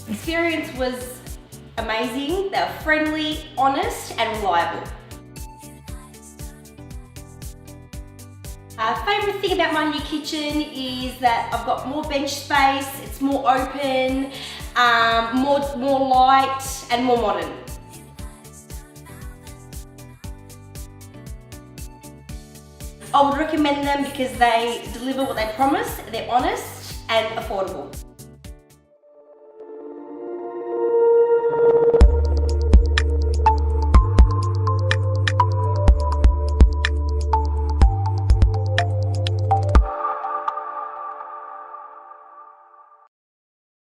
Experience was amazing. They were friendly, honest and reliable. Favourite thing about my new kitchen is that I've got more bench space, it's more open, more light and more modern. I would recommend them because they deliver what they promise, they're honest and affordable.